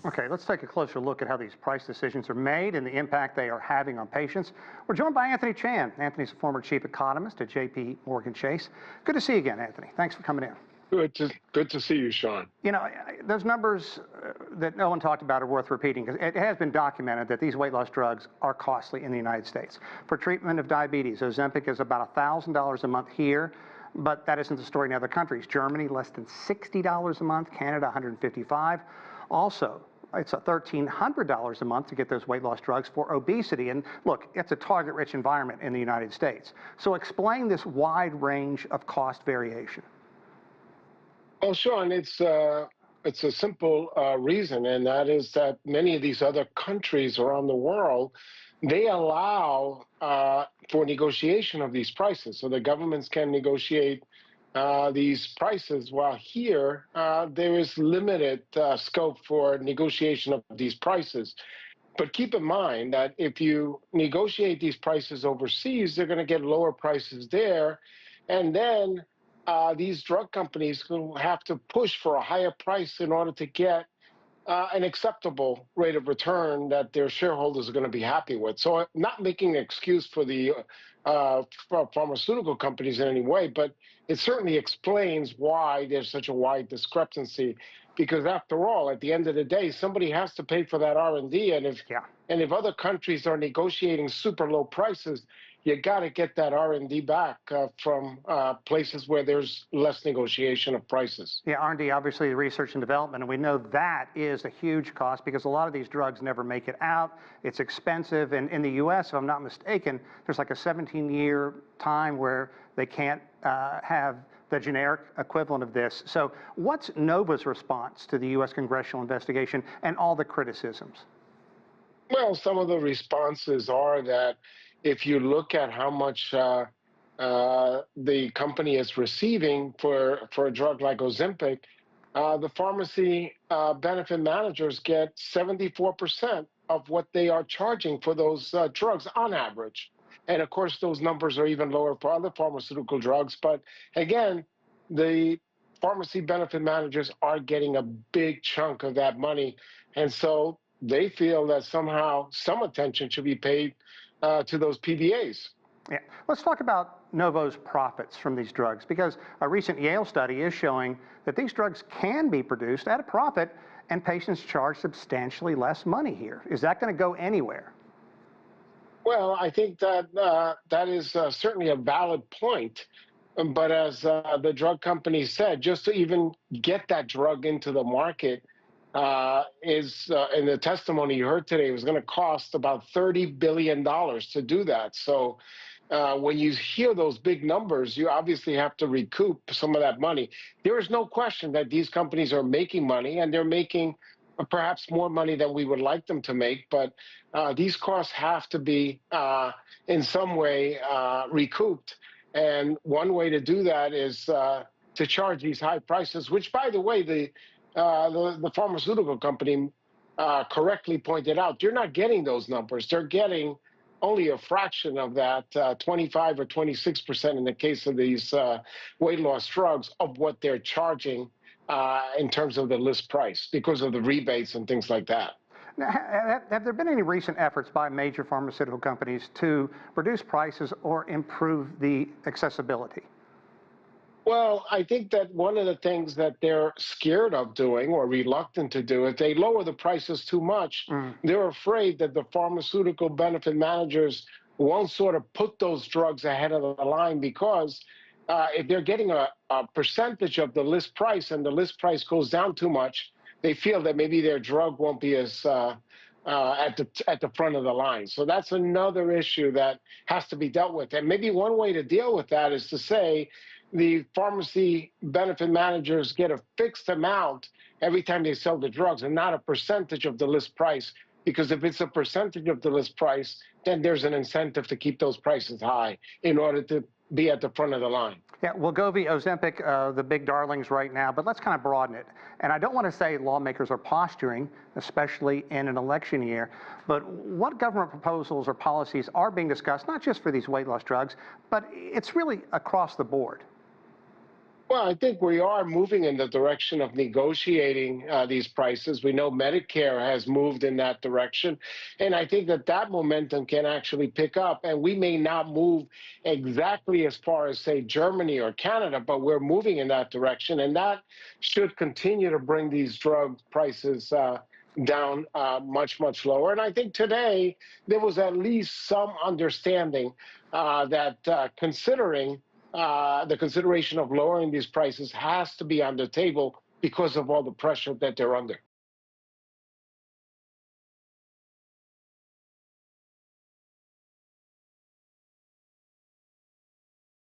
Okay, let's take a closer look at how these price decisions are made and the impact they are having on patients. We're joined by Anthony Chan. Anthony's a former Chief Economist at JPMorgan Chase. Good to see you again, Anthony. Thanks for coming in. Good to see you, Sean. You know, those numbers that no one talked about are worth repeating because it has been documented that these weight loss drugs are costly in the United States. For treatment of diabetes, Ozempic is about $1,000 a month here, but that isn't the story in other countries. Germany, less than $60 a month. Canada, $155. Also, it's $1,300 a month to get those weight loss drugs for obesity. And look, it's a target-rich environment in the United States. So explain this wide range of cost variation. Well, Sean, it's a simple reason, and that is that many of these other countries around the world, they allow for negotiation of these prices. So the governments can negotiate these prices, while here there is limited scope for negotiation of these prices. But keep in mind that if you negotiate these prices overseas, they're going to get lower prices there, and then these drug companies will have to push for a higher price in order to get an acceptable rate of return that their shareholders are going to be happy with. So not making an excuse for the pharmaceutical companies in any way, but it certainly explains why there's such a wide discrepancy. Because after all, at the end of the day, somebody has to pay for that R&D, and if other countries are negotiating super low prices, you got to get that R&D back from places where there's less negotiation of prices. Yeah, R&D, obviously research and development, and we know that is a huge cost because a lot of these drugs never make it out. It's expensive, and in the U.S., if I'm not mistaken, there's like a 17-year time where they can't have the generic equivalent of this. So what's Novo's response to the U.S. congressional investigation and all the criticisms? Well, some of the responses are that if you look at how much the company is receiving for a drug like Ozempic, the pharmacy benefit managers get 74% of what they are charging for those drugs on average. And of course, those numbers are even lower for other pharmaceutical drugs. But again, the pharmacy benefit managers are getting a big chunk of that money. And so they feel that somehow some attention should be paid to those PBAs. Yeah. Let's talk about Novo's profits from these drugs, because a recent Yale study is showing that these drugs can be produced at a profit and patients charge substantially less money here. Is that going to go anywhere? Well, I think that that is certainly a valid point. But as the drug company said, just to even get that drug into the market is, in the testimony you heard today, was going to cost about $30 billion to do that. So when you hear those big numbers, you obviously have to recoup some of that money. There is no question that these companies are making money, and they're making perhaps more money than we would like them to make, but these costs have to be in some way recouped. And one way to do that is to charge these high prices, which, by the way, the pharmaceutical company correctly pointed out, you're not getting those numbers. They're getting only a fraction of that, 25 or 26% in the case of these weight loss drugs, of what they're charging in terms of the list price because of the rebates and things like that. Now, have there been any recent efforts by major pharmaceutical companies to reduce prices or improve the accessibility? Well, I think that one of the things that they're scared of doing or reluctant to do, if they lower the prices too much, they're afraid that the pharmaceutical benefit managers won't sort of put those drugs ahead of the line, because if they're getting a percentage of the list price and the list price goes down too much, they feel that maybe their drug won't be as at the front of the line. So that's another issue that has to be dealt with. And maybe one way to deal with that is to say the pharmacy benefit managers get a fixed amount every time they sell the drugs and not a percentage of the list price. Because if it's a percentage of the list price, then there's an incentive to keep those prices high in order to be at the front of the line. Yeah, Wegovy, Ozempic, the big darlings right now, but let's kind of broaden it. And I don't want to say lawmakers are posturing, especially in an election year, but what government proposals or policies are being discussed, not just for these weight loss drugs, but it's really across the board? Well, I think we are moving in the direction of negotiating these prices. We know Medicare has moved in that direction. And I think that that momentum can actually pick up. And we may not move exactly as far as, say, Germany or Canada, but we're moving in that direction. And that should continue to bring these drug prices down much, much lower. And I think today there was at least some understanding that considering the consideration of lowering these prices has to be on the table because of all the pressure that they're under.